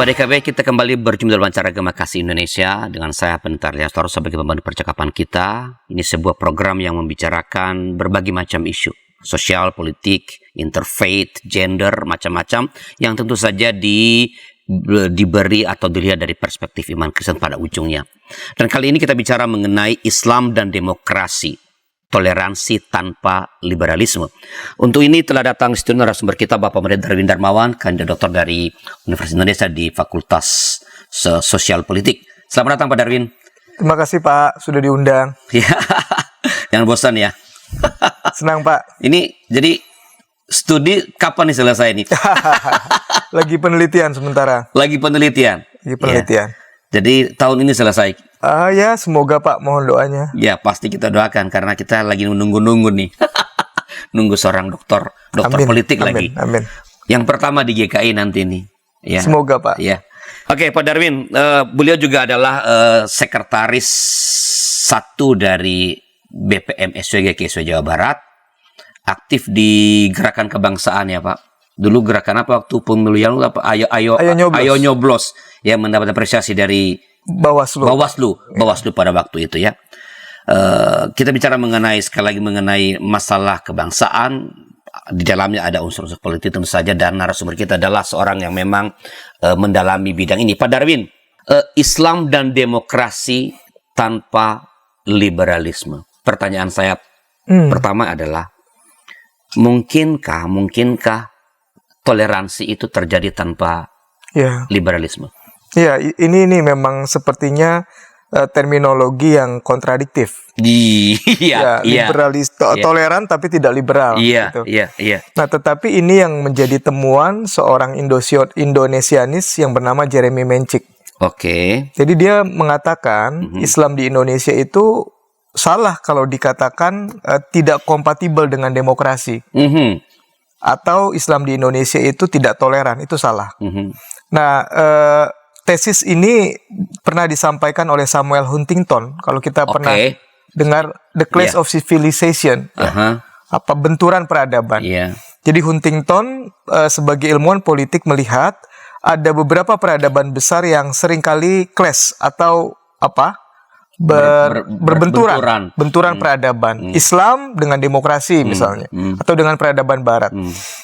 Sahabat DKB, kita kembali berjumpa dalam acara Gema Kasih Indonesia dengan saya Pendeta Liastor sebagai pembantu percakapan kita. Ini sebuah program yang membicarakan berbagai macam isu sosial, politik, interfaith, gender, macam-macam yang tentu saja diberi atau dilihat dari perspektif iman Kristen pada ujungnya. Dan kali ini kita bicara mengenai Islam dan demokrasi, toleransi tanpa liberalisme. Untuk ini telah datang studio narasumber kita Bapak Pendeta Darwin Darmawan, kandidat doktor dari Universitas Indonesia di Fakultas Sosial Politik. Selamat datang Pak Darwin. Terima kasih Pak, sudah diundang. Ya, jangan bosan ya. Senang Pak. Ini jadi studi kapan nih selesai nih? Lagi penelitian sementara. Lagi penelitian. Ya. Jadi tahun ini selesai. Ya, semoga Pak, mohon doanya. Ya, pasti kita doakan karena kita lagi menunggu-nunggu nih. Nunggu seorang dokter politik lagi. Amin. Yang pertama di GKI nanti nih. Ya. Semoga Pak. Ya. Oke, Pak Darwin, beliau juga adalah sekretaris satu dari BPM SWG KSW Jawa Barat. Aktif di gerakan kebangsaan ya Pak. Dulu gerakan apa waktu pemilihan apa? Ayo nyoblos. Ya, mendapat apresiasi dari Bawaslu pada waktu itu ya. Kita bicara sekali lagi mengenai masalah kebangsaan. Di dalamnya ada unsur-unsur politik tentu saja, dan narasumber kita adalah seorang yang memang mendalami bidang ini. Pak Darwin, Islam dan demokrasi tanpa liberalisme. Pertanyaan saya pertama adalah mungkinkah toleransi itu terjadi tanpa liberalisme? Ya, ini memang sepertinya terminologi yang kontradiktif. Liberalis, toleran tapi tidak liberal. Gitu. Nah, tetapi ini yang menjadi temuan seorang Indonesianis yang bernama Jeremy Mencik. Oke. Jadi dia mengatakan Islam di Indonesia itu salah kalau dikatakan tidak kompatibel dengan demokrasi. Atau Islam di Indonesia itu tidak toleran, itu salah. Nah, tesis ini pernah disampaikan oleh Samuel Huntington. Kalau kita pernah dengar The Clash of Civilization, apa benturan peradaban. Jadi Huntington sebagai ilmuwan politik melihat ada beberapa peradaban besar yang seringkali clash atau benturan peradaban. Islam dengan demokrasi misalnya, atau dengan peradaban barat.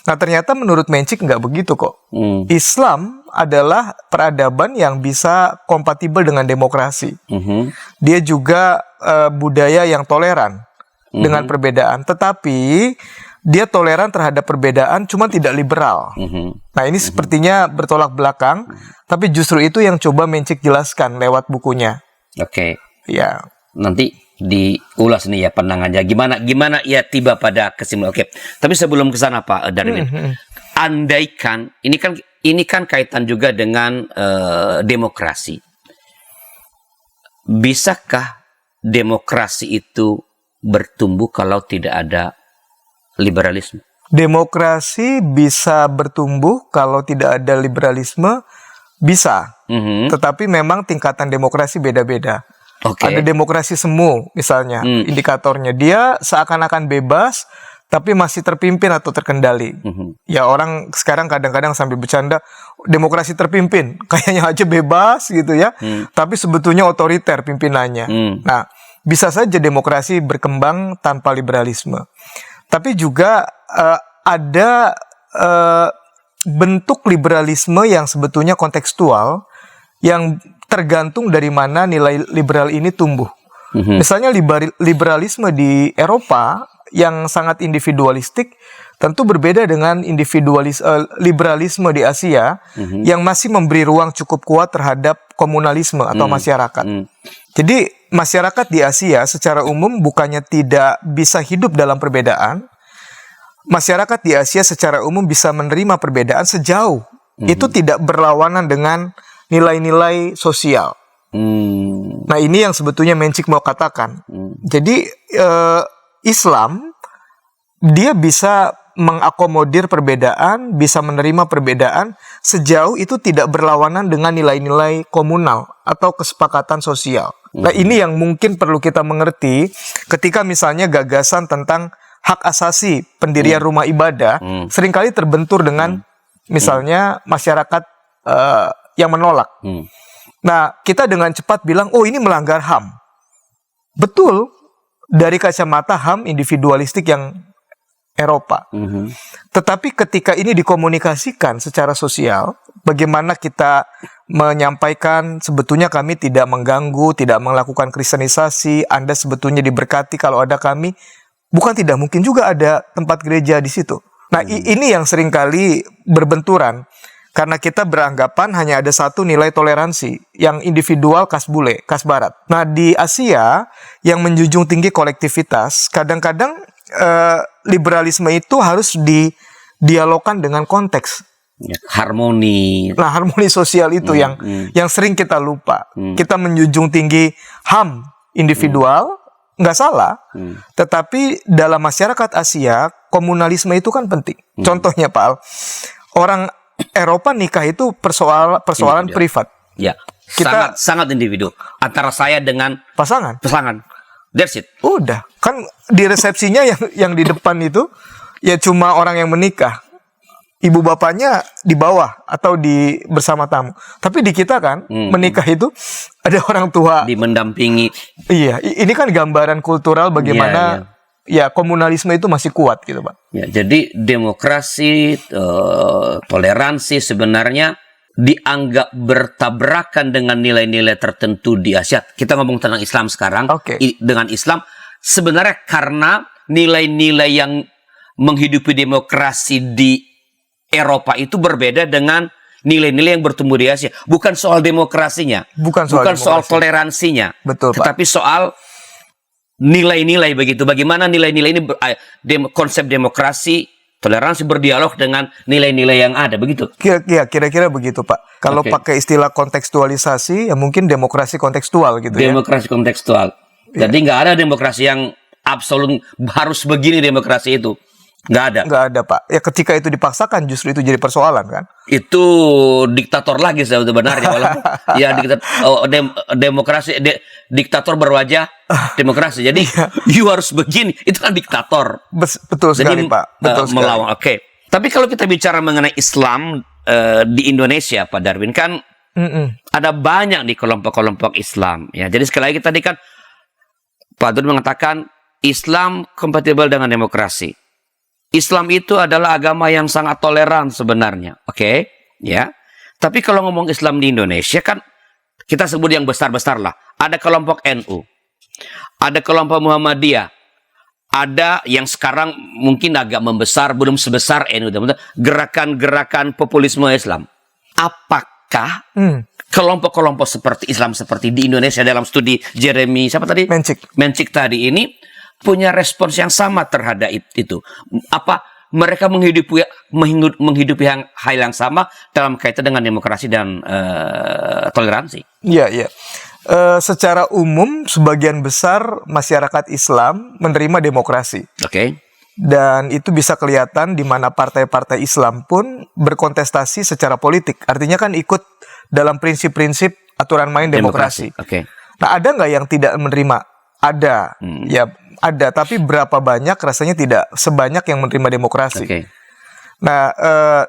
Nah, ternyata menurut Mencik nggak begitu kok. Islam adalah peradaban yang bisa kompatibel dengan demokrasi. Dia juga budaya yang toleran dengan perbedaan, tetapi dia toleran terhadap perbedaan, cuma tidak liberal. Nah, ini sepertinya bertolak belakang, tapi justru itu yang coba Mencik jelaskan lewat bukunya. Oke. Ya, nanti diulas nih ya pandangannya. Gimana ya tiba pada kesimpulan. Oke. Tapi sebelum ke sana Pak Darwin, andaikan ini kan kaitan juga dengan demokrasi. Bisakah demokrasi itu bertumbuh kalau tidak ada liberalisme? Demokrasi bisa bertumbuh kalau tidak ada liberalisme, bisa. Tetapi memang tingkatan demokrasi beda-beda. Ada demokrasi semu misalnya, indikatornya dia seakan-akan bebas tapi masih terpimpin atau terkendali. Ya, orang sekarang kadang-kadang sambil bercanda demokrasi terpimpin, kayaknya aja bebas gitu ya, tapi sebetulnya otoriter pimpinannya. Nah, bisa saja demokrasi berkembang tanpa liberalisme. Tapi juga ada bentuk liberalisme yang sebetulnya kontekstual, yang tergantung dari mana nilai liberal ini tumbuh. Misalnya liberalisme di Eropa yang sangat individualistik tentu berbeda dengan liberalisme di Asia yang masih memberi ruang cukup kuat terhadap komunalisme atau masyarakat. Jadi masyarakat di Asia secara umum bukannya tidak bisa hidup dalam perbedaan. Masyarakat di Asia secara umum bisa menerima perbedaan sejauh itu tidak berlawanan dengan nilai-nilai sosial. Nah, ini yang sebetulnya Mencik mau katakan. Jadi Islam dia bisa mengakomodir perbedaan, bisa menerima perbedaan sejauh itu tidak berlawanan dengan nilai-nilai komunal atau kesepakatan sosial. Nah, ini yang mungkin perlu kita mengerti ketika misalnya gagasan tentang hak asasi pendirian rumah ibadah seringkali terbentur dengan misalnya masyarakat yang menolak. Hmm. Nah, kita dengan cepat bilang, oh ini melanggar HAM. Betul, dari kacamata HAM individualistik yang Eropa. Tetapi ketika ini dikomunikasikan secara sosial, bagaimana kita menyampaikan sebetulnya kami tidak mengganggu, tidak melakukan kristenisasi, Anda sebetulnya diberkati kalau ada kami, bukan tidak mungkin juga ada tempat gereja di situ. Nah, ini yang seringkali berbenturan. Karena kita beranggapan hanya ada satu nilai toleransi, yang individual khas bule, khas barat. Nah, di Asia, yang menjunjung tinggi kolektivitas, kadang-kadang liberalisme itu harus didialogkan dengan konteks. Ya, harmoni. Nah, harmoni sosial itu yang sering kita lupa. Kita menjunjung tinggi HAM individual, nggak salah. Tetapi dalam masyarakat Asia, komunalisme itu kan penting. Contohnya, Pak Al, orang Eropa nikah itu persoalan Individu. privat. Ya, Kita- sangat individu. Antara saya dengan Pasangan. That's it. Udah, kan di resepsinya yang di depan itu ya cuma orang yang menikah. Ibu bapaknya di bawah atau di bersama tamu. Tapi di kita kan menikah itu ada orang tua. Mendampingi. Iya, ini kan gambaran kultural bagaimana ya komunalisme itu masih kuat gitu, Pak. Ya, jadi demokrasi, toleransi sebenarnya dianggap bertabrakan dengan nilai-nilai tertentu di Asia. Kita ngomong tentang Islam sekarang. Oke. Dengan Islam sebenarnya karena nilai-nilai yang menghidupi demokrasi di Eropa itu berbeda dengan nilai-nilai yang bertumbuh di Asia. Bukan soal demokrasinya, Bukan soal demokrasi. toleransinya, Betul, Pak. tetapi soal nilai-nilai begitu. Bagaimana nilai-nilai ini konsep demokrasi, toleransi berdialog dengan nilai-nilai yang ada begitu. Kira-kira begitu, Pak. Kalau Oke. pakai istilah kontekstualisasi, ya mungkin demokrasi kontekstual gitu ya. Demokrasi kontekstual. Jadi nggak ada demokrasi yang absolut harus begini demokrasi itu. Nggak ada. Nggak ada, Pak. Ya ketika itu dipaksakan justru itu jadi persoalan kan. Itu diktator lagi sebenarnya. Walaupun ya demokrasi diktator berwajah demokrasi. Jadi you harus begini. Itu kan diktator. Betul sekali, Jadi Pak. Betul sekali. melawan. Oke. Tapi kalau kita bicara mengenai Islam di Indonesia, Pak Darwin, kan ada banyak di kelompok-kelompok Islam. Ya, jadi sekali lagi tadi kan Pak Darwin mengatakan Islam kompatibel dengan demokrasi. Islam itu adalah agama yang sangat toleran sebenarnya, oke? Ya. Tapi kalau ngomong Islam di Indonesia kan kita sebut yang besar-besar lah. Ada kelompok NU, ada kelompok Muhammadiyah, ada yang sekarang mungkin agak membesar, belum sebesar NU, gerakan-gerakan populisme Islam. Apakah kelompok-kelompok seperti Islam seperti di Indonesia dalam studi Jeremy siapa tadi? Mencik tadi ini punya respons yang sama terhadap itu. Apa mereka menghidupi hal yang sama dalam kaitan dengan demokrasi dan toleransi? Iya, iya. Secara umum sebagian besar masyarakat Islam menerima demokrasi. Oke. Dan itu bisa kelihatan di mana partai-partai Islam pun berkontestasi secara politik. Artinya kan ikut dalam prinsip-prinsip aturan main demokrasi. Oke. Nah, ada nggak yang tidak menerima? Ada. Ya, ada. Tapi berapa banyak rasanya tidak sebanyak yang menerima demokrasi. Oke. Nah,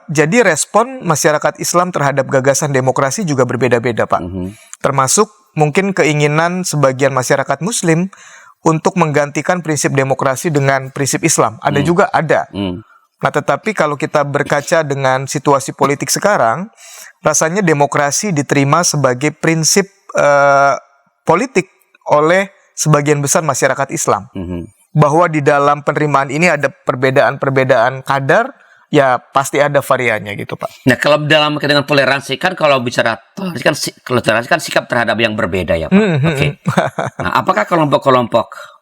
jadi respon masyarakat Islam terhadap gagasan demokrasi juga berbeda-beda, Pak. Termasuk mungkin keinginan sebagian masyarakat Muslim untuk menggantikan prinsip demokrasi dengan prinsip Islam. Ada juga ada. Nah, tetapi kalau kita berkaca dengan situasi politik sekarang, rasanya demokrasi diterima sebagai prinsip politik oleh sebagian besar masyarakat Islam. Bahwa di dalam penerimaan ini ada perbedaan-perbedaan kadar, ya pasti ada variannya gitu, Pak. Nah, kalau dalam dengan toleransi kan kalau bicara toleransi kan sikap terhadap yang berbeda ya, Pak. Oke. Nah, apakah kelompok-kelompok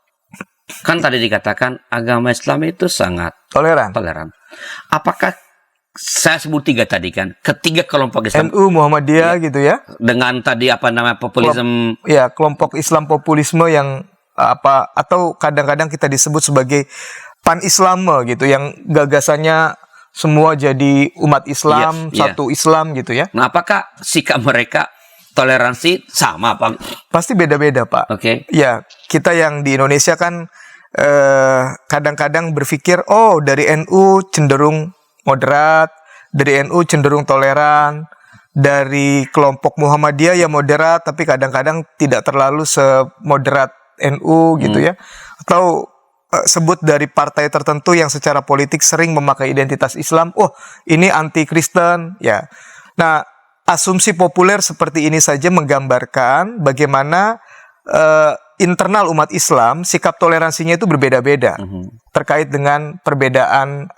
kan tadi dikatakan agama Islam itu sangat toleran. Apakah saya sebut tiga tadi kan, ketiga kelompok Islam NU, Muhammadiyah gitu ya. Dengan tadi apa namanya populisme kelompok Islam populisme yang atau kadang-kadang kita disebut sebagai pan-Islam gitu yang gagasannya semua jadi umat Islam, satu Islam gitu ya. Nah, apakah sikap mereka toleransi sama, Pak? Pasti beda-beda, Pak. Oke. Ya, kita yang di Indonesia kan kadang-kadang berpikir dari NU cenderung moderat, dari NU cenderung toleran, dari kelompok Muhammadiyah yang moderat tapi kadang-kadang tidak terlalu semoderat NU gitu ya, atau sebut dari partai tertentu yang secara politik sering memakai identitas Islam, oh ini anti Kristen ya. Nah, asumsi populer seperti ini saja menggambarkan bagaimana internal umat Islam sikap toleransinya itu berbeda-beda terkait dengan perbedaan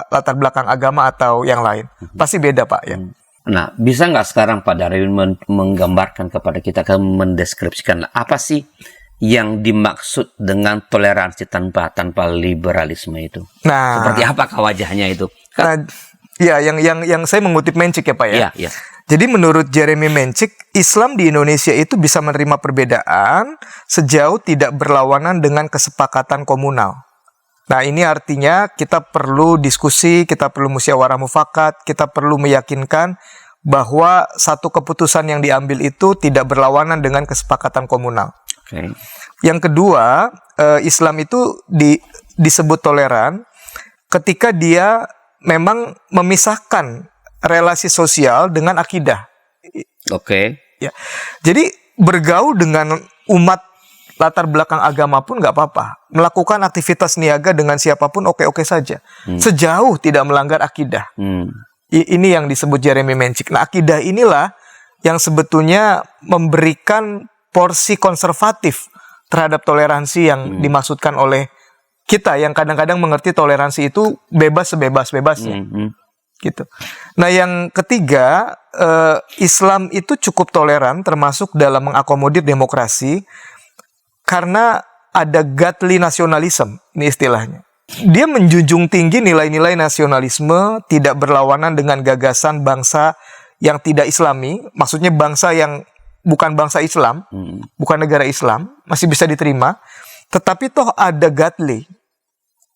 latar belakang agama atau yang lain. Pasti beda, Pak ya. Nah, bisa nggak sekarang Pak Darwin menggambarkan kepada kita, mendeskripsikan apa sih yang dimaksud dengan toleransi tanpa liberalisme itu? Nah, seperti apakah wajahnya itu? Nah, ya, yang saya mengutip Menchik ya Pak ya. Iya. Jadi menurut Jeremy Menchik, Islam di Indonesia itu bisa menerima perbedaan sejauh tidak berlawanan dengan kesepakatan komunal. Nah, ini artinya kita perlu diskusi, kita perlu musyawarah mufakat, kita perlu meyakinkan bahwa satu keputusan yang diambil itu tidak berlawanan dengan kesepakatan komunal. Okay. Yang kedua, Islam itu disebut toleran ketika dia memang memisahkan relasi sosial dengan akidah. Oke. Ya. Jadi bergaul dengan umat latar belakang agama pun nggak apa-apa. Melakukan aktivitas niaga dengan siapapun oke-oke saja. Sejauh tidak melanggar akidah. Ini yang disebut Jeremy Menchik. Nah, akidah inilah yang sebetulnya memberikan porsi konservatif terhadap toleransi yang dimaksudkan oleh kita yang kadang-kadang mengerti toleransi itu bebas sebebas-bebasnya. Gitu. Nah, yang ketiga, Islam itu cukup toleran termasuk dalam mengakomodir demokrasi karena ada godly nasionalisme, ini istilahnya. Dia menjunjung tinggi nilai-nilai nasionalisme, tidak berlawanan dengan gagasan bangsa yang tidak Islami, maksudnya bangsa yang bukan bangsa Islam, bukan negara Islam, masih bisa diterima, tetapi toh ada godly.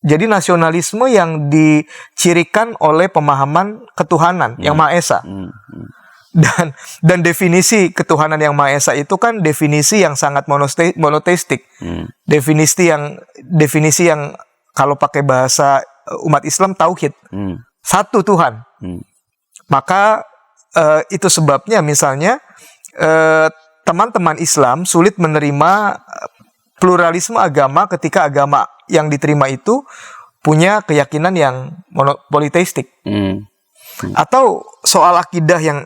Jadi nasionalisme yang dicirikan oleh pemahaman ketuhanan yang Maha Esa. Dan definisi ketuhanan yang Maha Esa itu kan definisi yang sangat monoteistik. Definisi yang kalau pakai bahasa umat Islam tauhid. Satu Tuhan. Maka itu sebabnya misalnya teman-teman Islam sulit menerima pluralisme agama ketika agama yang diterima itu punya keyakinan yang politeistik. Atau soal akidah yang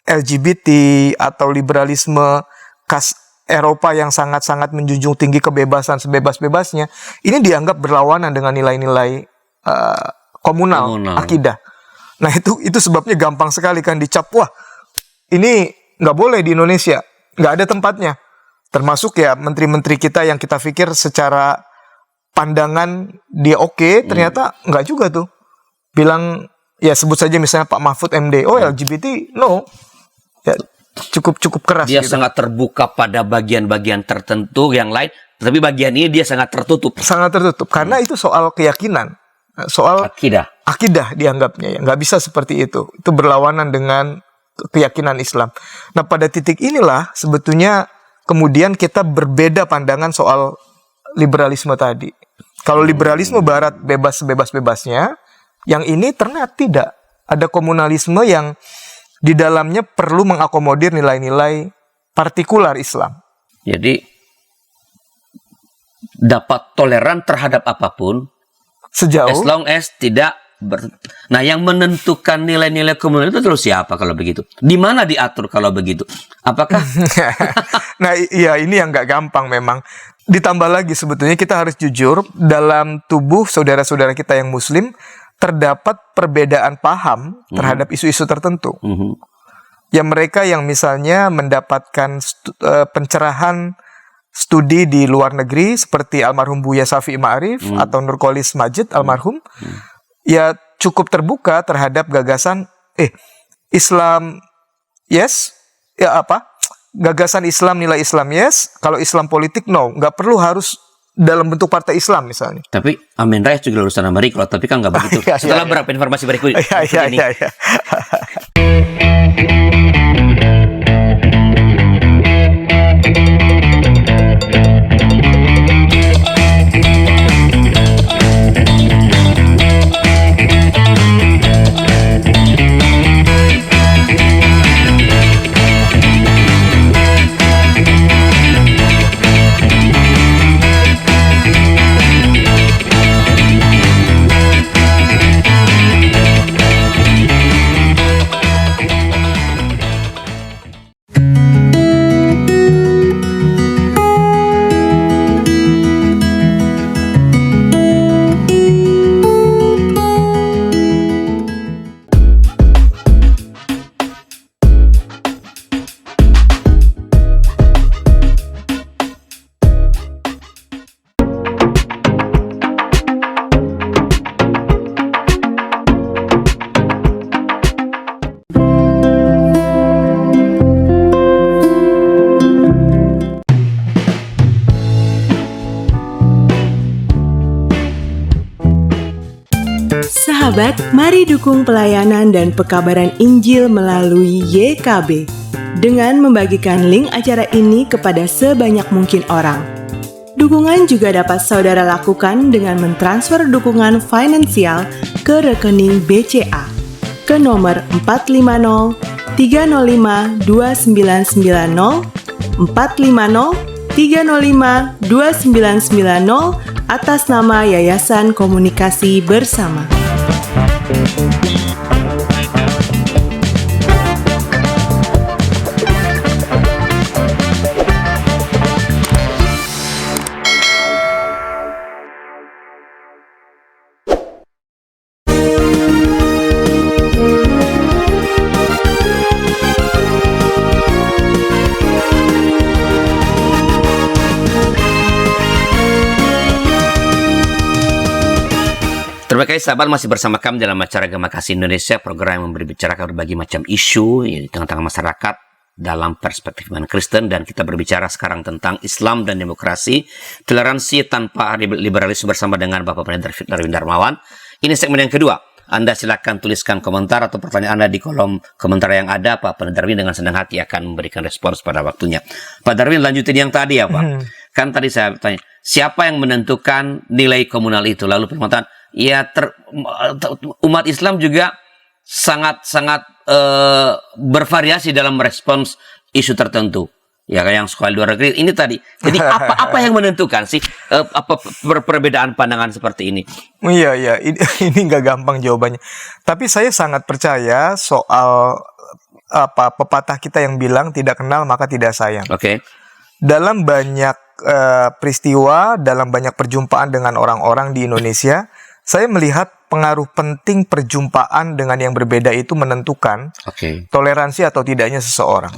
LGBT atau liberalisme khas Eropa yang sangat-sangat menjunjung tinggi kebebasan sebebas-bebasnya, ini dianggap berlawanan dengan nilai-nilai komunal, akidah. Nah, itu sebabnya gampang sekali kan dicap, wah ini nggak boleh di Indonesia, nggak ada tempatnya. Termasuk ya menteri-menteri kita yang kita pikir secara pandangan dia oke, ternyata nggak juga tuh. Bilang, ya sebut saja misalnya Pak Mahfud MD, oh LGBT, no. Ya, cukup keras. Dia gitu. sangat terbuka pada bagian-bagian tertentu yang lain, tapi bagian ini dia sangat tertutup. Sangat tertutup, karena itu soal keyakinan. Soal akidah dianggapnya ya. Nggak bisa seperti itu. Itu berlawanan dengan keyakinan Islam. Nah, pada titik inilah sebetulnya kemudian kita berbeda pandangan soal liberalisme tadi. Kalau liberalisme barat bebas sebebas-bebasnya, yang ini ternyata tidak. Ada komunalisme yang di dalamnya perlu mengakomodir nilai-nilai partikular Islam. Jadi dapat toleran terhadap apapun sejauh as long as tidak Nah, yang menentukan nilai-nilai komunal itu terus siapa kalau begitu? Di mana diatur kalau begitu? Apakah? Nah, iya ini yang nggak gampang memang. Ditambah lagi sebetulnya kita harus jujur, dalam tubuh saudara-saudara kita yang Muslim terdapat perbedaan paham terhadap isu-isu tertentu. Ya, mereka yang misalnya mendapatkan pencerahan studi di luar negeri seperti almarhum Buya Syafi'i Ma'arif atau Nurkolis Majid almarhum, ya cukup terbuka terhadap gagasan Islam yes, ya apa? Gagasan Islam, nilai Islam yes, kalau Islam politik no, nggak perlu harus dalam bentuk partai Islam misalnya. Tapi Amin Rais juga lulusan Amerika, tapi kan nggak begitu. Setelah berapa informasi berikut ini. Sahabat, mari dukung pelayanan dan pekabaran Injil melalui YKB dengan membagikan link acara ini kepada sebanyak mungkin orang. Dukungan juga dapat saudara lakukan dengan mentransfer dukungan finansial ke rekening BCA ke nomor 450 305 2990 450 305 2990 atas nama Yayasan Komunikasi Bersama. Terima kasih sahabat, masih bersama kami dalam acara Gema Kasih Indonesia, program yang berbicarakan berbagai macam isu di tengah-tengah masyarakat dalam perspektif iman Kristen, dan kita berbicara sekarang tentang Islam dan demokrasi, toleransi tanpa liberalisme bersama dengan Bapak Pendeta Darwin Darmawan. Ini segmen yang kedua. Anda silakan tuliskan komentar atau pertanyaan Anda di kolom komentar yang ada. Pak Pendeta Darwin dengan senang hati akan memberikan respons pada waktunya. Pak Darwin, lanjutin yang tadi ya Pak. Kan tadi saya tanya, siapa yang menentukan nilai komunal itu? Lalu perkataan, ya umat Islam juga sangat bervariasi dalam merespons isu tertentu. Ya kayak yang sekolah luar negeri ini tadi. Jadi apa yang menentukan sih apa perbedaan pandangan seperti ini? Iya, ini nggak gampang jawabannya. Tapi saya sangat percaya soal pepatah kita yang bilang tidak kenal maka tidak sayang. Oke. Dalam banyak peristiwa, dalam banyak perjumpaan dengan orang-orang di Indonesia, saya melihat pengaruh penting perjumpaan dengan yang berbeda itu menentukan toleransi atau tidaknya seseorang.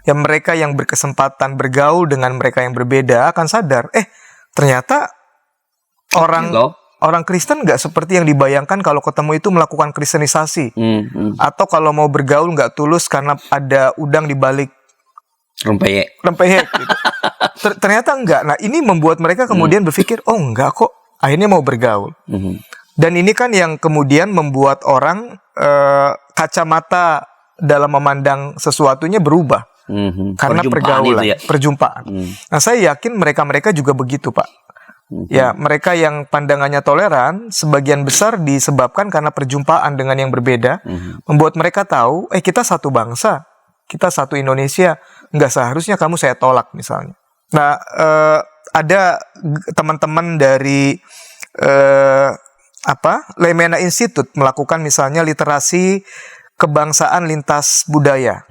Yang mereka yang berkesempatan bergaul dengan mereka yang berbeda akan sadar, ternyata orang Kristen nggak seperti yang dibayangkan kalau ketemu itu melakukan kristenisasi. Atau kalau mau bergaul nggak tulus karena ada udang di balik rempeyek gitu. Ternyata enggak. Nah ini membuat mereka kemudian berpikir, oh enggak kok, akhirnya mau bergaul. Dan ini kan yang kemudian membuat orang kacamata dalam memandang sesuatunya berubah. Karena pergaulan, perjumpaan. Nah saya yakin mereka-mereka juga begitu Pak. Ya mereka yang pandangannya toleran sebagian besar disebabkan karena perjumpaan dengan yang berbeda, membuat mereka tahu, kita satu bangsa, kita satu Indonesia, nggak seharusnya kamu saya tolak misalnya. Nah ada teman-teman dari Lemena Institute melakukan misalnya literasi kebangsaan lintas budaya,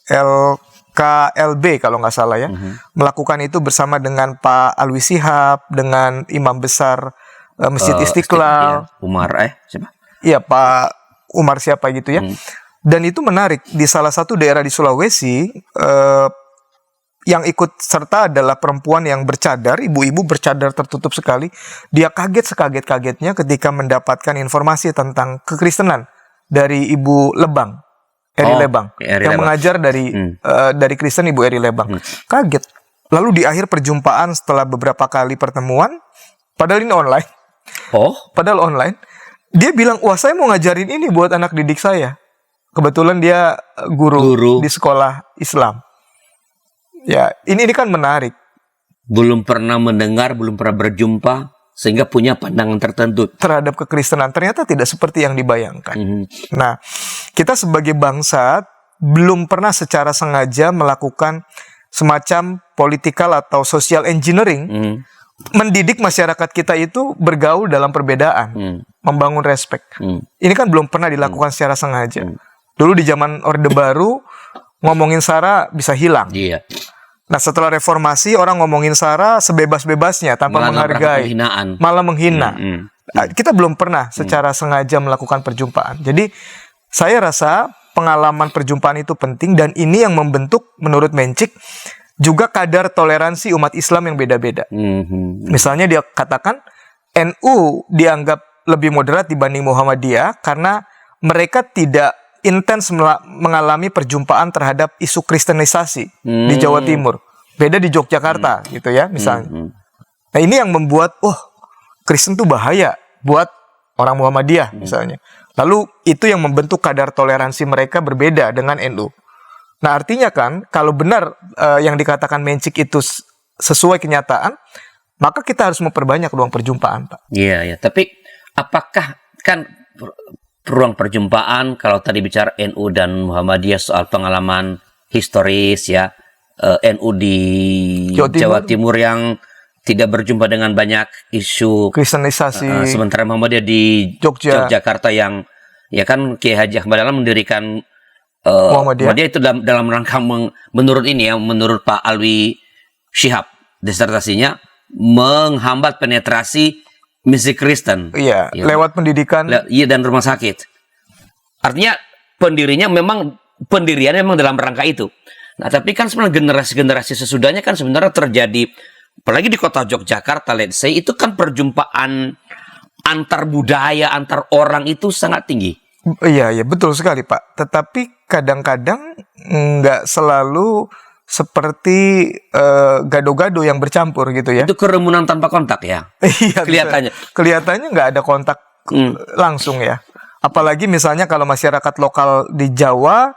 LKLB kalau nggak salah ya, melakukan itu bersama dengan Pak Alwi Shihab, dengan Imam Besar Masjid Istiqlal, Umar siapa? Iya Pak Umar siapa gitu ya. Dan itu menarik, di salah satu daerah di Sulawesi yang ikut serta adalah perempuan yang bercadar, ibu-ibu bercadar tertutup sekali. Dia kaget sekaget-kagetnya ketika mendapatkan informasi tentang kekristenan dari Ibu Lebang, Eri Lebang, yang mengajar dari Kristen, Ibu Eri Lebang. Kaget. Lalu di akhir perjumpaan setelah beberapa kali pertemuan, padahal ini online. Padahal online, dia bilang, wah saya mau ngajarin ini buat anak didik saya. Kebetulan dia guru di sekolah Islam. Ya, ini kan menarik. Belum pernah mendengar, belum pernah berjumpa, sehingga punya pandangan tertentu terhadap kekristenan. Ternyata tidak seperti yang dibayangkan. Nah, kita sebagai bangsa belum pernah secara sengaja melakukan semacam political atau social engineering, mendidik masyarakat kita itu bergaul dalam perbedaan, membangun respect. Ini kan belum pernah dilakukan secara sengaja. Dulu di zaman Orde Baru, ngomongin SARA bisa hilang. Nah setelah reformasi orang ngomongin SARA sebebas-bebasnya tanpa menghargai, malah menghina. Kita belum pernah secara sengaja melakukan perjumpaan. Jadi saya rasa pengalaman perjumpaan itu penting, dan ini yang membentuk menurut Mencik juga kadar toleransi umat Islam yang beda-beda. Misalnya dia katakan NU dianggap lebih moderat dibanding Muhammadiyah karena mereka tidak intens mengalami perjumpaan terhadap isu kristenisasi di Jawa Timur. Beda di Yogyakarta gitu ya misalnya. Nah ini yang membuat Kristen tuh bahaya buat orang Muhammadiyah misalnya. Lalu itu yang membentuk kadar toleransi mereka berbeda dengan NU. Nah, artinya kan kalau benar yang dikatakan Mencik itu sesuai kenyataan, maka kita harus memperbanyak ruang perjumpaan, Pak. Iya, ya. Tapi apakah kan ruang perjumpaan kalau tadi bicara NU dan Muhammadiyah soal pengalaman historis ya, NU di Jawa Timur yang tidak berjumpa dengan banyak isu Kristenisasi, sementara Muhammadiyah di Yogyakarta yang ya kan Kiai Haji Ahmad Dahlan mendirikan Muhammadiyah itu dalam rangka menurut Pak Alwi Shihab disertasinya menghambat penetrasi misi Kristen. Iya, ya, lewat pendidikan. Iya, dan rumah sakit. Artinya pendiriannya memang dalam rangka itu. Nah, tapi kan sebenarnya generasi-generasi sesudahnya kan sebenarnya terjadi, apalagi di kota Yogyakarta, let's say, itu kan perjumpaan antar budaya, antar orang itu sangat tinggi. Iya, betul sekali, Pak. Tetapi kadang-kadang nggak selalu seperti gado-gado yang bercampur gitu ya. Itu kerumunan tanpa kontak ya. Iya, kelihatannya. Kelihatannya nggak ada kontak langsung ya. Apalagi misalnya kalau masyarakat lokal di Jawa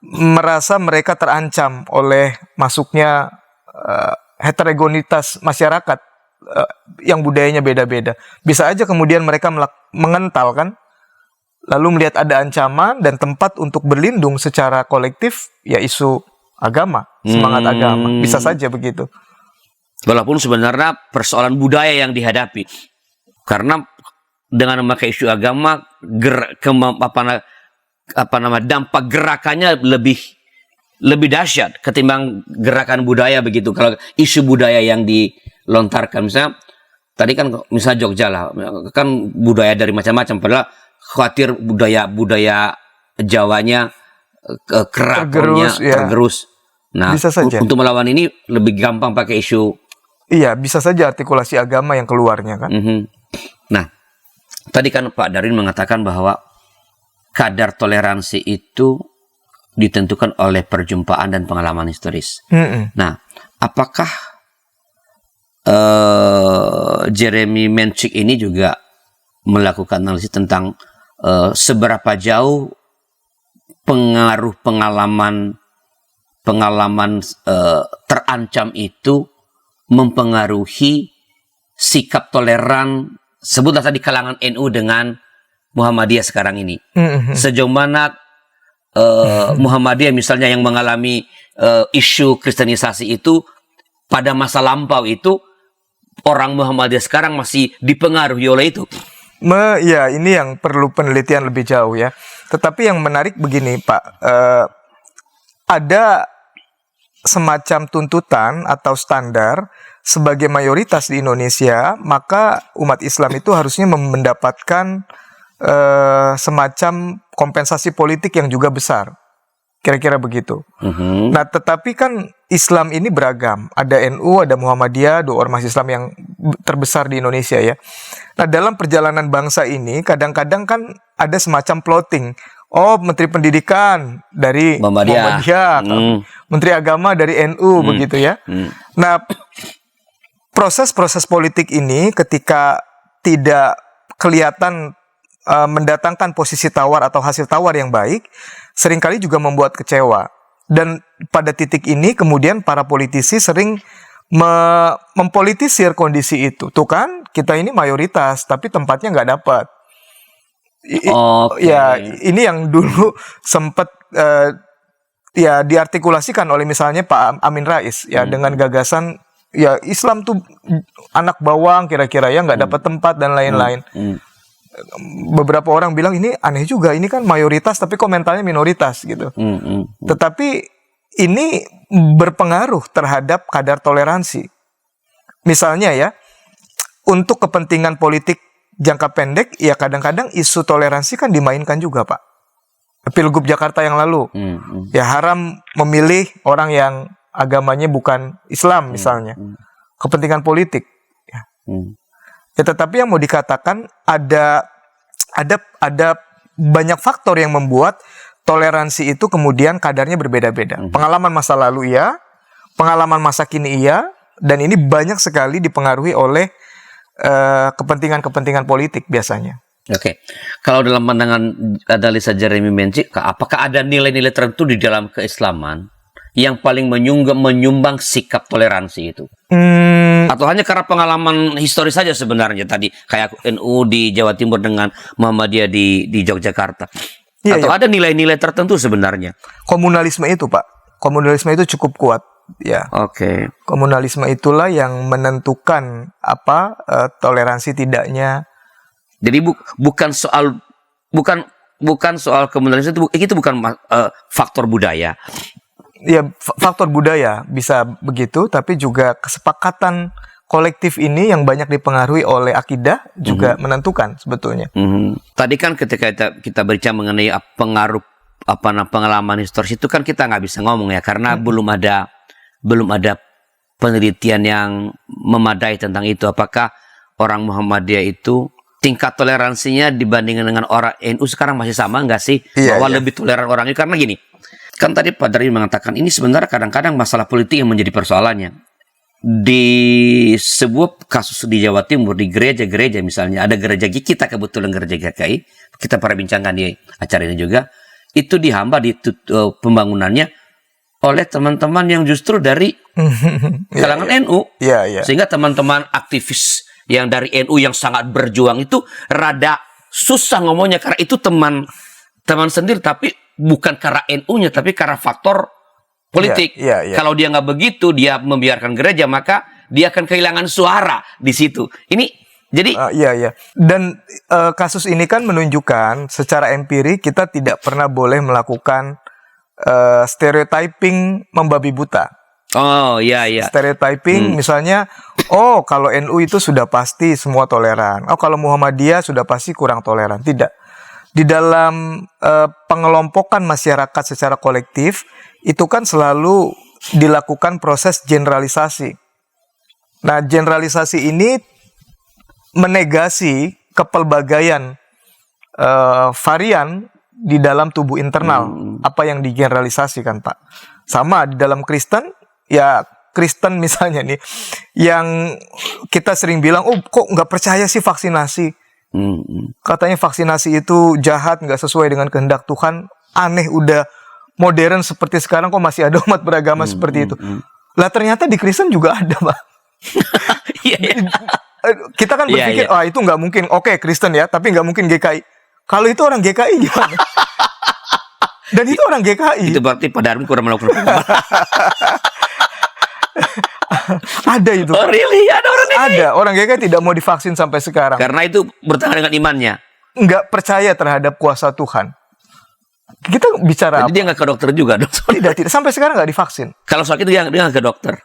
merasa mereka terancam oleh masuknya heterogenitas masyarakat yang budayanya beda-beda. Bisa aja kemudian mereka mengental kan. Lalu melihat ada ancaman dan tempat untuk berlindung secara kolektif ya isu agama, semangat agama, bisa saja begitu. Walaupun sebenarnya persoalan budaya yang dihadapi, karena dengan memakai isu agama, dampak gerakannya lebih dahsyat ketimbang gerakan budaya begitu. Kalau isu budaya yang dilontarkan, misalnya tadi kan misalnya Jogja lah, kan budaya dari macam-macam, padahal khawatir budaya Jawanya tergerus. Nah, bisa saja. Untuk melawan ini lebih gampang pakai isu. Iya, bisa saja artikulasi agama yang keluarnya kan. Nah, tadi kan Pak Darwin mengatakan bahwa kadar toleransi itu ditentukan oleh perjumpaan dan pengalaman historis. Nah, apakah Jeremy Mencik ini juga melakukan analisis tentang seberapa jauh pengaruh pengalaman terancam itu mempengaruhi sikap toleran sebutlah tadi kalangan NU dengan Muhammadiyah sekarang ini. Sejauh mana Muhammadiyah misalnya yang mengalami isu kristenisasi itu pada masa lampau itu orang Muhammadiyah sekarang masih dipengaruhi oleh itu. Ya, ini yang perlu penelitian lebih jauh ya. Tetapi yang menarik begini, Pak, ada semacam tuntutan atau standar sebagai mayoritas di Indonesia, maka umat Islam itu harusnya mendapatkan semacam kompensasi politik yang juga besar. Kira-kira begitu. Nah, tetapi kan Islam ini beragam. Ada NU, ada Muhammadiyah, dua ormas Islam yang terbesar di Indonesia ya. Nah, dalam perjalanan bangsa ini kadang-kadang kan ada semacam plotting. Oh, Menteri Pendidikan dari Muhammadiyah, Menteri Agama dari NU, begitu ya. Nah, proses-proses politik ini ketika tidak kelihatan mendatangkan posisi tawar atau hasil tawar yang baik, seringkali juga membuat kecewa. Dan pada titik ini kemudian para politisi sering mempolitisir kondisi itu. Tuh kan, kita ini mayoritas, tapi tempatnya nggak dapat. Ya, ini yang dulu sempat ya diartikulasikan oleh misalnya Pak Amin Rais ya dengan gagasan ya Islam tuh anak bawang kira-kira ya nggak dapat tempat dan lain-lain. Beberapa orang bilang ini aneh juga, ini kan mayoritas tapi komentarnya minoritas gitu. Tetapi ini berpengaruh terhadap kadar toleransi. Misalnya ya, untuk kepentingan politik jangka pendek, ya kadang-kadang isu toleransi kan dimainkan juga, Pak. Pilgub Jakarta yang lalu, ya haram memilih orang yang agamanya bukan Islam misalnya, kepentingan politik. Ya, tetapi yang mau dikatakan ada banyak faktor yang membuat toleransi itu kemudian kadarnya berbeda-beda. Pengalaman masa lalu iya, pengalaman masa kini iya, dan ini banyak sekali dipengaruhi oleh kepentingan-kepentingan politik biasanya. Oke, kalau dalam pandangan analisa Jeremy Menci, apakah ada nilai-nilai tertentu di dalam keislaman yang paling menyumbang sikap toleransi itu? Atau hanya karena pengalaman historis saja sebenarnya tadi, kayak NU di Jawa Timur dengan Muhammadiyah di Yogyakarta? Iya, Atau iya. ada nilai-nilai tertentu sebenarnya? Komunalisme itu, Pak. Komunalisme itu cukup kuat, ya. Oke. Komunalisme itulah yang menentukan toleransi tidaknya. Jadi bukan soal komunalisme itu bukan faktor budaya. Ya, faktor budaya bisa begitu, tapi juga kesepakatan kolektif ini yang banyak dipengaruhi oleh akidah juga menentukan sebetulnya. Tadi kan ketika kita berbicara mengenai pengaruh pengalaman historis itu kan kita nggak bisa ngomong ya, karena belum ada penelitian yang memadai tentang itu. Apakah orang Muhammadiyah itu tingkat toleransinya dibandingkan dengan orang NU sekarang masih sama nggak sih? Iya, Bahwa iya. lebih toleran orangnya, karena gini, kan tadi Pak Darwin mengatakan ini sebenarnya kadang-kadang masalah politik yang menjadi persoalannya. Di sebuah kasus di Jawa Timur, di gereja-gereja misalnya, ada gereja kita kebetulan gereja GKI, kita pernah bincangkan di acara ini juga, itu dihamba pembangunannya oleh teman-teman yang justru dari kalangan NU. Iya, iya. Sehingga teman-teman aktivis yang dari NU yang sangat berjuang itu rada susah ngomongnya, karena itu teman sendiri, tapi bukan karena NU-nya, tapi karena faktor politik. Iya, iya. Kalau dia nggak begitu, dia membiarkan gereja, maka dia akan kehilangan suara di situ. Ini jadi Iya, iya. Dan kasus ini kan menunjukkan secara empiri kita tidak pernah boleh melakukan stereotyping membabi buta. oh iya iya. Stereotyping misalnya, kalau NU itu sudah pasti semua toleran. Kalau Muhammadiyah sudah pasti kurang toleran. Tidak. Di dalam pengelompokan masyarakat secara kolektif itu kan selalu dilakukan proses generalisasi. Nah, generalisasi ini menegasi kepelbagaian varian di dalam tubuh internal. Apa yang digeneralisasikan, Pak? Sama di dalam Kristen, ya Kristen misalnya nih, yang kita sering bilang, kok nggak percaya sih vaksinasi? Katanya vaksinasi itu jahat, nggak sesuai dengan kehendak Tuhan. Aneh, udah modern seperti sekarang kok masih ada umat beragama seperti itu. Lah ternyata di Kristen juga ada, Pak. Iya, iya. Kita kan Iya, berpikir, iya. itu nggak mungkin. Oke, Kristen ya, tapi nggak mungkin GKI. Kalau itu orang GKI gimana? Dan itu orang GKI. Itu berarti Pak Darwin kurang melakukan pengembangan. Ada itu. Oh really? Ada orang ini? Ada orang GKI tidak mau divaksin sampai sekarang. Karena itu bertentangan dengan imannya. Nggak percaya terhadap kuasa Tuhan. Kita bicara Jadi dia nggak ke dokter juga dong. tidak sampai sekarang nggak divaksin. Kalau sakit dia nggak ke dokter.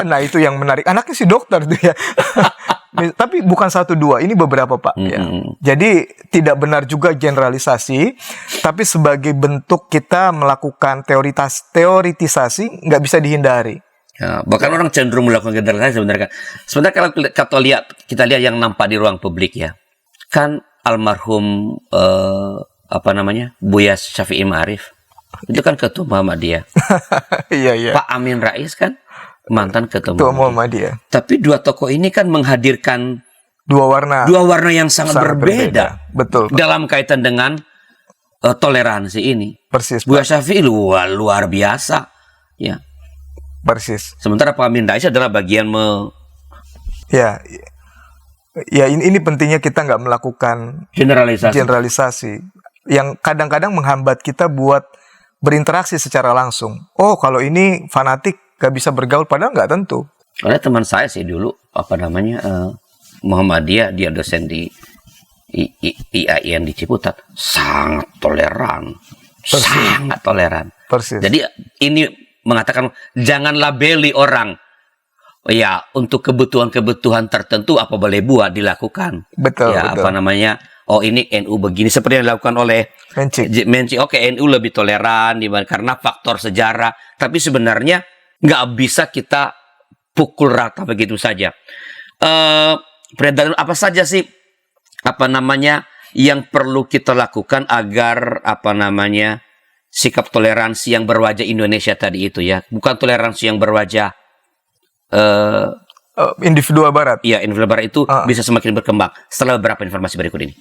Nah, itu yang menarik. Anaknya si dokter tuh ya. Tapi bukan 1-2, ini beberapa, Pak. Ya. Jadi tidak benar juga generalisasi, tapi sebagai bentuk kita melakukan teoritisasi nggak bisa dihindari. Ya, bahkan orang cenderung melakukan generalisasi sebenarnya. Sebenarnya kalau kita lihat yang nampak di ruang publik ya, kan almarhum Buya Syafi'i Ma'arif itu kan ketua Muhammadiyah. Iya, iya. Pak Amin Rais kan mantan ketua Ketua Muhammadiyah. Muhammadiyah. Tapi dua tokoh ini kan menghadirkan Dua warna yang sangat berbeda. Betul, Pak. Dalam kaitan dengan toleransi ini. Persis, Pak. Buya Syafi'i luar biasa. Ya. Persis. Sementara Pak Amin Rais adalah bagian Ya. Ya, ini pentingnya kita nggak melakukan generalisasi yang kadang-kadang menghambat kita buat berinteraksi secara langsung. Kalau ini fanatik gak bisa bergaul, padahal nggak tentu. Oleh teman saya sih dulu Muhammadiyah, dia dosen di IAIN di Ciputat, sangat toleran. Sangat toleran. Persis. Jadi ini mengatakan jangan labeli orang. Ya, untuk kebutuhan-kebutuhan tertentu apa boleh buat dilakukan. Betul, ya, betul. ini NU begini seperti yang dilakukan oleh Menci. Oke, NU lebih toleran karena faktor sejarah, tapi sebenarnya nggak bisa kita pukul rata begitu saja. Peredaran apa saja sih yang perlu kita lakukan agar sikap toleransi yang berwajah Indonesia tadi itu ya, bukan toleransi yang berwajah individual barat. Iya, individual barat itu bisa semakin berkembang setelah beberapa informasi berikut ini.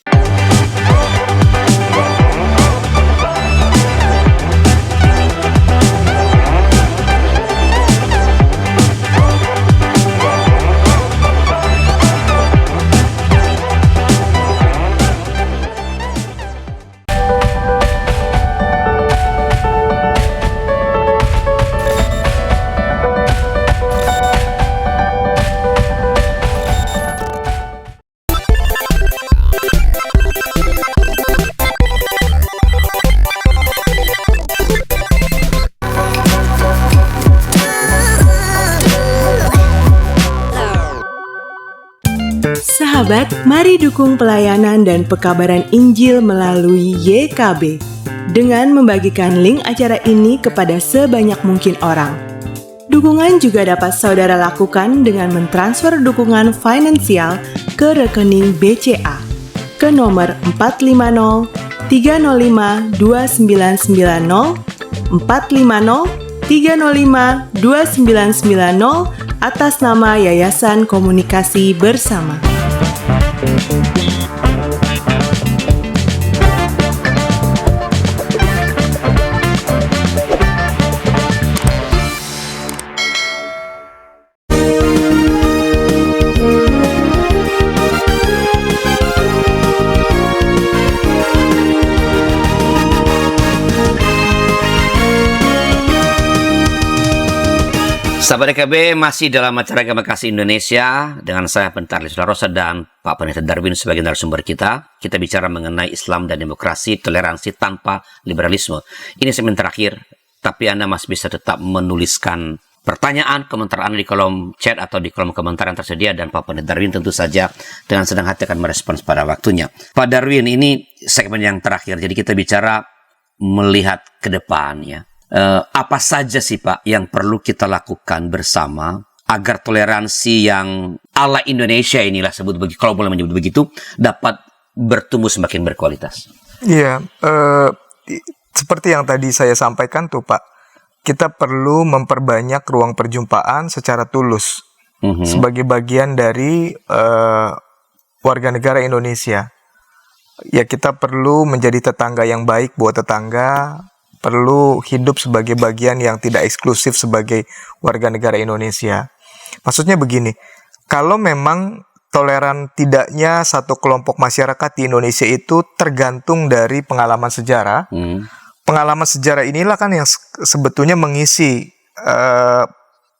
Sahabat, mari dukung pelayanan dan pekabaran Injil melalui YKB dengan membagikan link acara ini kepada sebanyak mungkin orang. Dukungan juga dapat saudara lakukan dengan mentransfer dukungan finansial ke rekening BCA ke nomor 450 305 2990 450 305 2990 atas nama Yayasan Komunikasi Bersama. Sahabat EKB, masih dalam acara Agama Kasih Indonesia dengan saya Pendeta Lisla Rosa dan Pak Pendeta Darwin sebagai narasumber kita. Kita bicara mengenai Islam dan demokrasi, toleransi tanpa liberalisme. Ini segmen terakhir, tapi Anda masih bisa tetap menuliskan pertanyaan, komentar Anda di kolom chat atau di kolom komentar yang tersedia, dan Pak Pendeta Darwin tentu saja dengan senang hati akan merespons pada waktunya. Pak Darwin, ini segmen yang terakhir, jadi kita bicara melihat ke depan ya. Apa saja sih Pak yang perlu kita lakukan bersama agar toleransi yang ala Indonesia inilah, sebut begitu, kalau boleh menyebut begitu, dapat bertumbuh semakin berkualitas? Iya, seperti yang tadi saya sampaikan tuh Pak, kita perlu memperbanyak ruang perjumpaan secara tulus sebagai bagian dari warga negara Indonesia. Ya, kita perlu menjadi tetangga yang baik buat tetangga, perlu hidup sebagai bagian yang tidak eksklusif sebagai warga negara Indonesia. Maksudnya begini, kalau memang toleran tidaknya satu kelompok masyarakat di Indonesia itu tergantung dari pengalaman sejarah, pengalaman sejarah inilah kan yang sebetulnya mengisi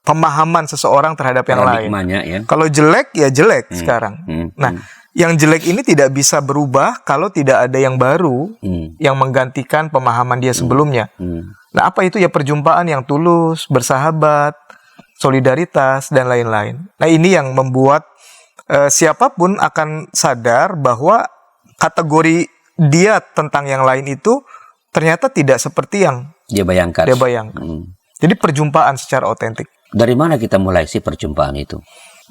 pemahaman seseorang terhadap yang lain. Ya. Kalau jelek, ya jelek sekarang. Nah, yang jelek ini tidak bisa berubah kalau tidak ada yang baru yang menggantikan pemahaman dia sebelumnya. Nah, apa itu? Ya perjumpaan yang tulus, bersahabat, solidaritas, dan lain-lain. Nah, ini yang membuat siapapun akan sadar bahwa kategori dia tentang yang lain itu ternyata tidak seperti yang dia bayangkan. Jadi perjumpaan secara otentik. Dari mana kita mulai sih perjumpaan itu?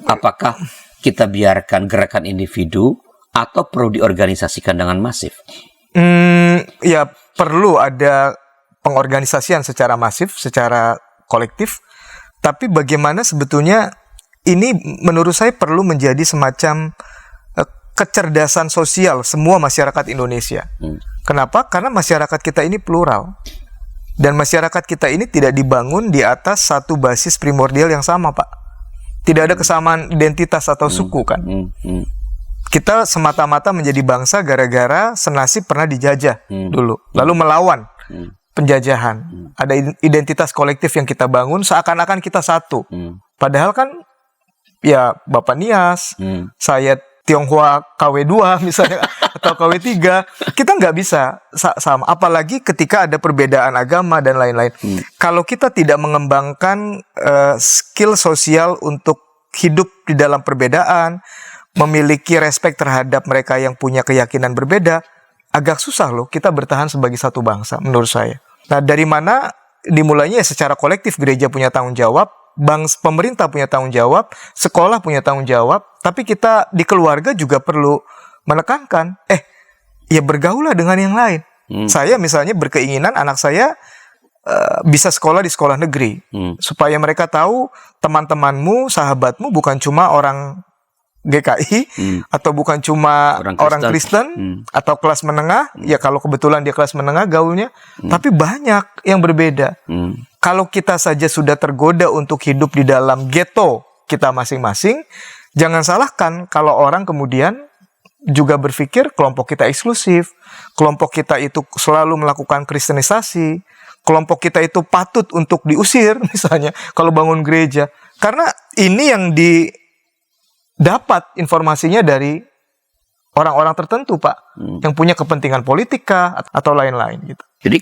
Apakah kita biarkan gerakan individu atau perlu diorganisasikan dengan masif? Ya perlu ada pengorganisasian secara masif, secara kolektif. Tapi bagaimana sebetulnya ini menurut saya perlu menjadi semacam kecerdasan sosial semua masyarakat Indonesia. Kenapa? Karena masyarakat kita ini plural. Dan masyarakat kita ini tidak dibangun di atas satu basis primordial yang sama, Pak. Tidak ada kesamaan identitas atau suku, kan. Kita semata-mata menjadi bangsa gara-gara senasib pernah dijajah dulu. Lalu melawan penjajahan. Ada identitas kolektif yang kita bangun seakan-akan kita satu. Padahal kan, ya Bapak Nias, saya Tionghoa KW2 misalnya, atau KW3, kita nggak bisa sama. Apalagi ketika ada perbedaan agama dan lain-lain. Kalau kita tidak mengembangkan skill sosial untuk hidup di dalam perbedaan, memiliki respek terhadap mereka yang punya keyakinan berbeda, agak susah loh kita bertahan sebagai satu bangsa, menurut saya. Nah, dari mana dimulainya? Secara kolektif gereja punya tanggung jawab, pemerintah punya tanggung jawab, sekolah punya tanggung jawab, tapi kita di keluarga juga perlu menekankan, ya bergaulah dengan yang lain. Saya misalnya berkeinginan anak saya bisa sekolah di sekolah negeri, supaya mereka tahu teman-temanmu, sahabatmu bukan cuma orang GKI atau bukan cuma orang Kristen atau kelas menengah, ya kalau kebetulan dia kelas menengah gaulnya, tapi banyak yang berbeda. Kalau kita saja sudah tergoda untuk hidup di dalam ghetto kita masing-masing, jangan salahkan kalau orang kemudian juga berpikir kelompok kita eksklusif, kelompok kita itu selalu melakukan kristenisasi, kelompok kita itu patut untuk diusir misalnya kalau bangun gereja. Karena ini yang didapat informasinya dari orang-orang tertentu, Pak, yang punya kepentingan politika atau lain-lain gitu. Jadi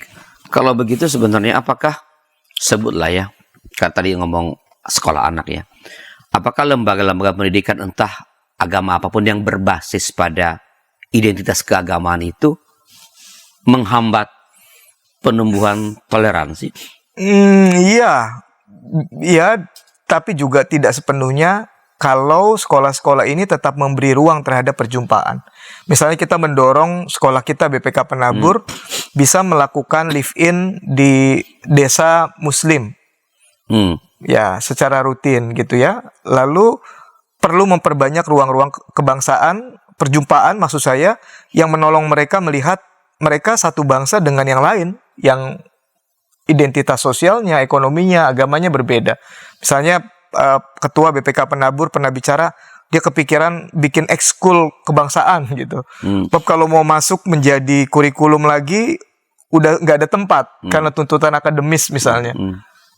kalau begitu sebenarnya apakah, sebutlah ya, kan tadi ngomong sekolah anak ya, apakah lembaga-lembaga pendidikan entah agama apapun yang berbasis pada identitas keagamaan itu menghambat penumbuhan toleransi? Iya, tapi juga tidak sepenuhnya kalau sekolah-sekolah ini tetap memberi ruang terhadap perjumpaan. Misalnya kita mendorong sekolah kita BPK Penabur bisa melakukan live-in di desa Muslim, ya secara rutin gitu ya. Lalu perlu memperbanyak ruang-ruang kebangsaan, perjumpaan maksud saya, yang menolong mereka melihat mereka satu bangsa dengan yang lain, yang identitas sosialnya, ekonominya, agamanya berbeda. Misalnya ketua BPK Penabur pernah bicara, dia kepikiran bikin ekskul kebangsaan gitu. Sebab kalau mau masuk menjadi kurikulum lagi, udah nggak ada tempat karena tuntutan akademis misalnya.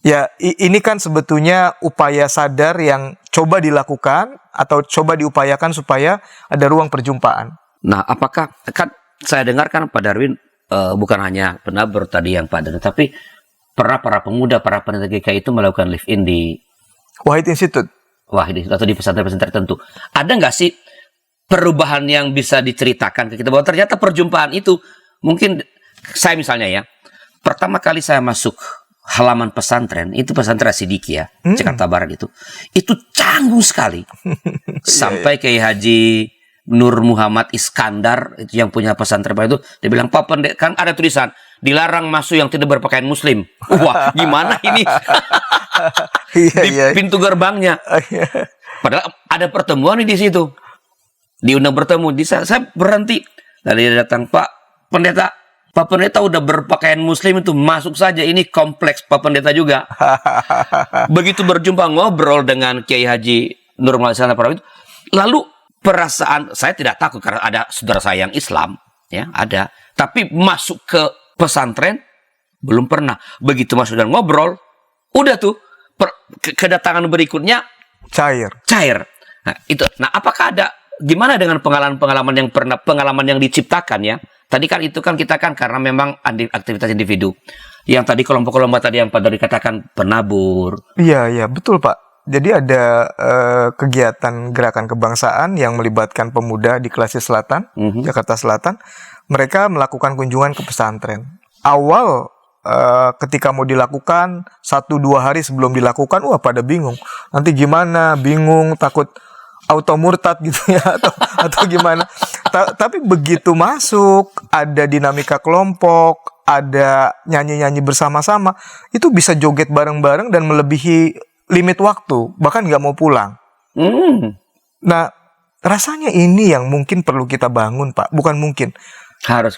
Ya, ini kan sebetulnya upaya sadar yang coba dilakukan atau coba diupayakan supaya ada ruang perjumpaan. Nah, apakah, kan saya dengarkan Pak Darwin bukan hanya Penabur tadi yang Pak Darwin, tapi para pemuda, para pendidik GKI itu melakukan live-in di Wahid Institute. Atau di pesantren-pesantren tertentu. Ada nggak sih perubahan yang bisa diceritakan ke kita bahwa ternyata perjumpaan itu, mungkin saya misalnya ya, pertama kali saya masuk halaman pesantren, itu pesantren Sidiki ya, Jakarta Barat itu canggung sekali. Sampai Kiai Haji Nur Muhammad Iskandar itu yang punya pesantren itu, dia bilang, Pak Pendeta, kan ada tulisan dilarang masuk yang tidak berpakaian Muslim. Wah, gimana ini? Di pintu gerbangnya. Padahal ada pertemuan di situ. Diundang bertemu. Saya berhenti. Lalu dia datang, Pak Pendeta udah berpakaian Muslim itu masuk saja. Ini kompleks Pak Pendeta juga. Begitu berjumpa ngobrol dengan Kiai Haji Nur Muhammad Iskandar itu, lalu perasaan saya tidak takut karena ada saudara saya yang Islam, ya ada. Tapi masuk ke pesantren belum pernah. Begitu masuk dan ngobrol, udah tuh kedatangan berikutnya cair. Nah, itu. Nah, apakah ada gimana dengan pengalaman yang diciptakan ya? Tadi kan itu kan kita kan karena memang aktivitas individu. Yang tadi kelompok-kelompok tadi yang Pak Dori katakan Penabur. Iya, betul Pak. Jadi ada kegiatan gerakan kebangsaan yang melibatkan pemuda di Kelasi Selatan, Jakarta Selatan. Mereka melakukan kunjungan ke pesantren. Awal ketika mau dilakukan 1-2 hari sebelum dilakukan, wah pada bingung. Nanti gimana? Bingung, takut auto murtad gitu ya atau gimana. Tapi begitu masuk, ada dinamika kelompok, ada nyanyi-nyanyi bersama-sama, itu bisa joget bareng-bareng dan melebihi limit waktu, bahkan nggak mau pulang. Nah, rasanya ini yang mungkin perlu kita bangun, Pak. Bukan mungkin. Harus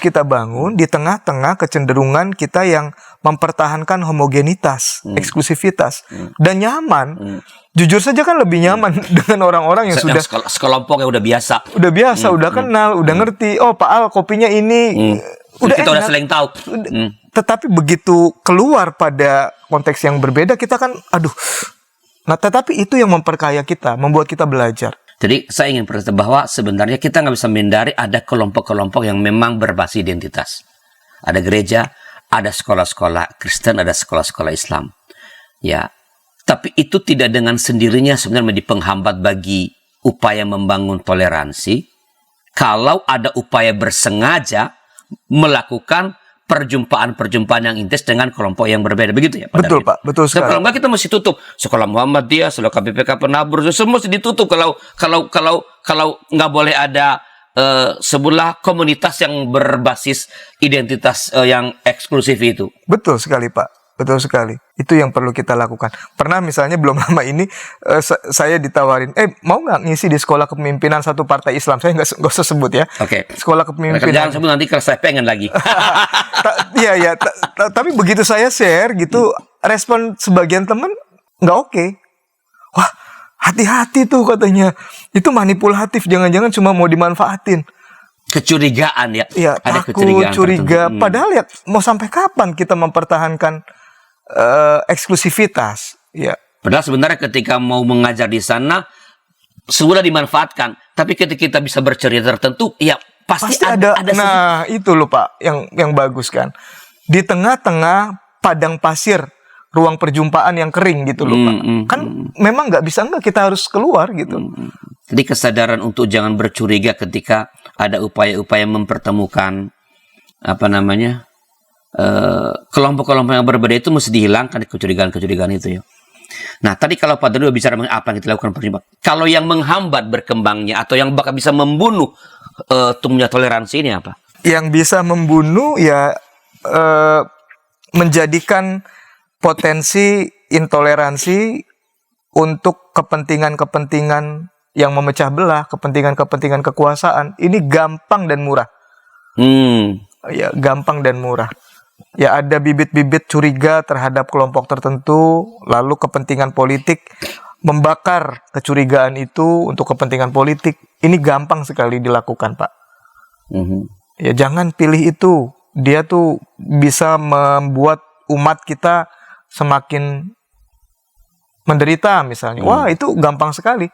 kita bangun di tengah-tengah kecenderungan kita yang mempertahankan homogenitas, eksklusivitas, dan nyaman. Jujur saja kan lebih nyaman dengan orang-orang yang sudah sekelompok yang udah biasa. Udah kenal, udah ngerti. Oh, Pak Al kopinya ini. Kita udah saling tahu. Tetapi begitu keluar pada konteks yang berbeda, kita kan, aduh. Nah, tetapi itu yang memperkaya kita, membuat kita belajar. Jadi saya ingin berkata bahwa sebenarnya kita nggak bisa menghindari ada kelompok-kelompok yang memang berbasis identitas. Ada gereja, ada sekolah-sekolah Kristen, ada sekolah-sekolah Islam. Ya, tapi itu tidak dengan sendirinya sebenarnya menjadi penghambat bagi upaya membangun toleransi. Kalau ada upaya bersengaja melakukan perjumpaan-perjumpaan yang intens dengan kelompok yang berbeda. Begitu ya Pak Betul David? Pak, betul sekali. Kalau enggak kita mesti tutup. Sekolah Muhammadiyah, sekolah BPK Penabur, semua mesti ditutup kalau nggak boleh ada sebuah komunitas yang berbasis identitas yang eksklusif itu. Betul sekali Pak, betul sekali. Itu yang perlu kita lakukan. Pernah misalnya belum lama ini saya ditawarin, mau nggak ngisi di sekolah kepemimpinan satu partai Islam? Saya nggak usah sebut ya. Oke. Sekolah kepemimpinan. Jangan sebut nanti kalau saya pengen lagi. Iya. Tapi begitu saya share gitu, respon sebagian teman nggak oke. Wah, hati-hati tuh katanya. Itu manipulatif, jangan-jangan cuma mau dimanfaatin. Kecurigaan ya. Iya, ada takut, kecurigaan curiga. tertentu. Padahal ya mau sampai kapan kita mempertahankan eksklusivitas? Ya. Padahal sebenarnya ketika mau mengajar di sana sudah dimanfaatkan, tapi ketika kita bisa bercerita tertentu, ya pasti ada nah, itu loh Pak, yang bagus kan. Di tengah-tengah padang pasir, ruang perjumpaan yang kering gitu loh Pak. Kan memang nggak kita harus keluar gitu. Jadi kesadaran untuk jangan bercuriga ketika ada upaya-upaya mempertemukan kelompok-kelompok yang berbeda itu mesti dihilangkan kecurigaan-kecurigaan itu ya. Nah, tadi kalau Pak Doni bicara mengenai apa yang kita lakukan perjumpaan, kalau yang menghambat berkembangnya atau yang bakal bisa membunuh tumbuhnya toleransi ini apa? Yang bisa membunuh ya menjadikan potensi intoleransi untuk kepentingan-kepentingan yang memecah belah, kepentingan-kepentingan kekuasaan, ini gampang dan murah. Ya, gampang dan murah. Ya, ada bibit-bibit curiga terhadap kelompok tertentu, lalu kepentingan politik membakar kecurigaan itu untuk kepentingan politik. Ini gampang sekali dilakukan, Pak. Ya, jangan pilih itu. Dia tuh bisa membuat umat kita semakin menderita misalnya. Wah, itu gampang sekali.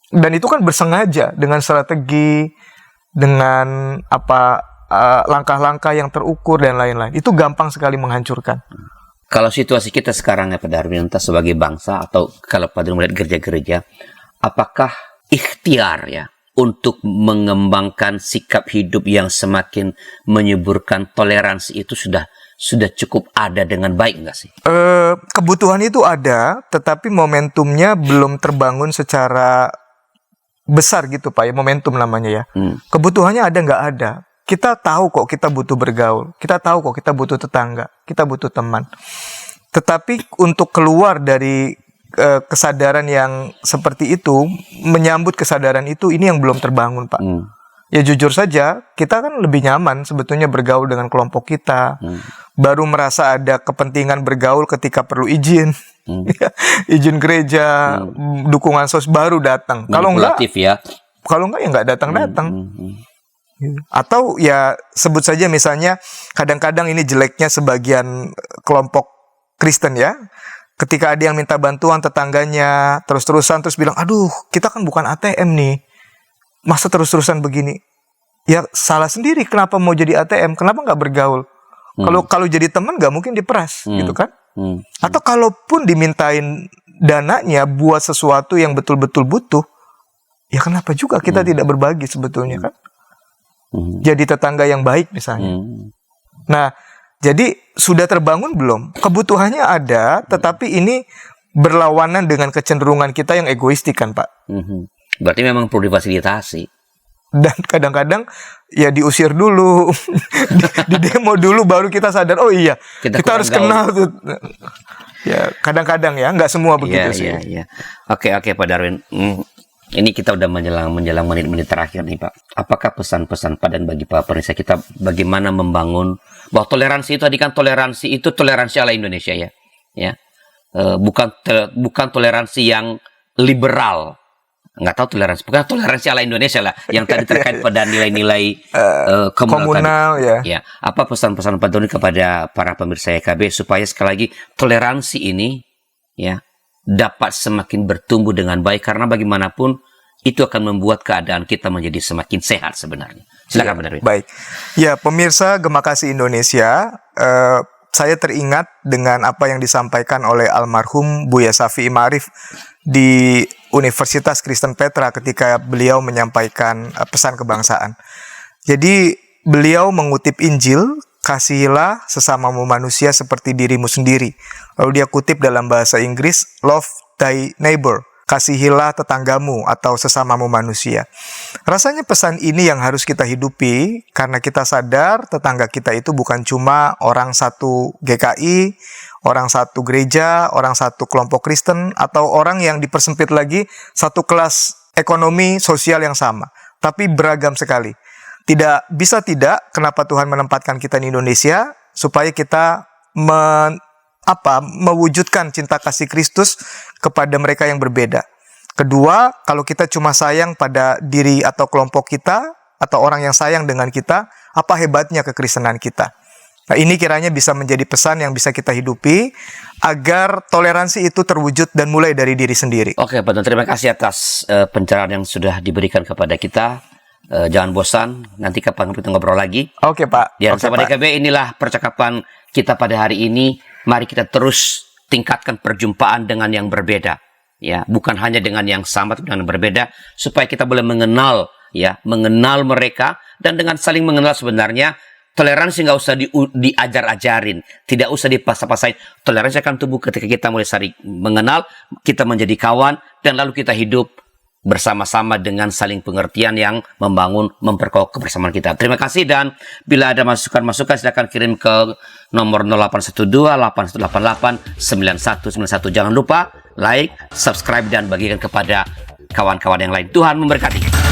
Dan itu kan bersengaja dengan strategi, dengan langkah-langkah yang terukur dan lain-lain. Itu gampang sekali menghancurkan. Kalau situasi kita sekarang ya Pak Darwin, entah sebagai bangsa atau kalau Pak Darwin melihat gereja-gereja, apakah ikhtiar ya untuk mengembangkan sikap hidup yang semakin menyuburkan toleransi itu sudah cukup ada dengan baik nggak sih? Kebutuhan itu ada, tetapi momentumnya belum terbangun secara besar gitu Pak ya, momentum namanya ya. Kebutuhannya ada nggak ada. Kita tahu kok kita butuh bergaul, kita tahu kok kita butuh tetangga, kita butuh teman. Tetapi untuk keluar dari kesadaran yang seperti itu, menyambut kesadaran itu, ini yang belum terbangun Pak. Ya jujur saja, kita kan lebih nyaman sebetulnya bergaul dengan kelompok kita. Baru merasa ada kepentingan bergaul ketika perlu izin. Izin gereja, dukungan sos baru datang. Kalau enggak ya enggak datang-datang. Atau ya sebut saja misalnya kadang-kadang ini jeleknya sebagian kelompok Kristen ya. Ketika ada yang minta bantuan tetangganya, terus bilang, aduh kita kan bukan ATM nih. Masa terus-terusan begini? Ya salah sendiri, kenapa mau jadi ATM? Kenapa nggak bergaul? Kalau jadi teman nggak mungkin diperas, gitu kan? Atau kalaupun dimintain dananya buat sesuatu yang betul-betul butuh, ya kenapa juga kita tidak berbagi sebetulnya kan? Jadi tetangga yang baik misalnya. Nah, jadi sudah terbangun belum? Kebutuhannya ada, tetapi ini berlawanan dengan kecenderungan kita yang egoistik kan Pak? Berarti memang perlu difasilitasi. Dan kadang-kadang ya diusir dulu, di demo dulu baru kita sadar, oh iya, kita harus kenal tuh. Ya kadang-kadang ya, nggak semua begitu sih. Iya. Oke Pak Darwin. Ini kita udah menjelang menit-menit terakhir nih Pak. Apakah pesan-pesan Pak dan bagi Pak pemirsa kita bagaimana membangun bahwa toleransi itu tadi kan toleransi itu toleransi ala Indonesia ya. Bukan toleransi yang liberal. Nggak tahu bukan toleransi ala Indonesia lah yang tadi terkait pada nilai-nilai komunal tadi. Ya. Apa pesan-pesan Pak Doni kepada para pemirsa YKB supaya sekali lagi toleransi ini ya dapat semakin bertumbuh dengan baik, karena bagaimanapun itu akan membuat keadaan kita menjadi semakin sehat sebenarnya. Silakan Pak Darwin. Baik. Ya, pemirsa Gema Kasih Indonesia, saya teringat dengan apa yang disampaikan oleh almarhum Buya Syafi'i Ma'arif di Universitas Kristen Petra ketika beliau menyampaikan pesan kebangsaan. Jadi, beliau mengutip Injil, kasihilah sesamamu manusia seperti dirimu sendiri. Lalu dia kutip dalam bahasa Inggris, love thy neighbor, kasihilah tetanggamu atau sesamamu manusia. Rasanya pesan ini yang harus kita hidupi karena kita sadar tetangga kita itu bukan cuma orang satu GKI, orang satu gereja, orang satu kelompok Kristen, atau orang yang dipersempit lagi satu kelas ekonomi sosial yang sama, tapi beragam sekali. Tidak bisa tidak, kenapa Tuhan menempatkan kita di Indonesia, supaya kita mewujudkan cinta kasih Kristus kepada mereka yang berbeda. Kedua, kalau kita cuma sayang pada diri atau kelompok kita, atau orang yang sayang dengan kita, apa hebatnya kekristenan kita? Nah, ini kiranya bisa menjadi pesan yang bisa kita hidupi, agar toleransi itu terwujud dan mulai dari diri sendiri. Oke, Pak Don, terima kasih atas pencerahan yang sudah diberikan kepada kita. Jangan bosan, nanti kapan kita ngobrol lagi. Oke, Pak. Dan Oke, sahabat Pak. DKB, inilah percakapan kita pada hari ini. Mari kita terus tingkatkan perjumpaan dengan yang berbeda, ya, bukan hanya dengan yang sama tapi dengan yang berbeda, supaya kita boleh mengenal mereka, dan dengan saling mengenal sebenarnya toleransi nggak usah diajar-ajarin, tidak usah dipaksa-paksain. Toleransi akan tumbuh ketika kita mulai saling mengenal, kita menjadi kawan, dan lalu kita hidup bersama-sama dengan saling pengertian yang membangun, memperkokoh kebersamaan kita. Terima kasih, dan bila ada masukan-masukan silakan kirim ke nomor 0812-8188-9191. Jangan lupa like, subscribe, dan bagikan kepada kawan-kawan yang lain. Tuhan memberkati.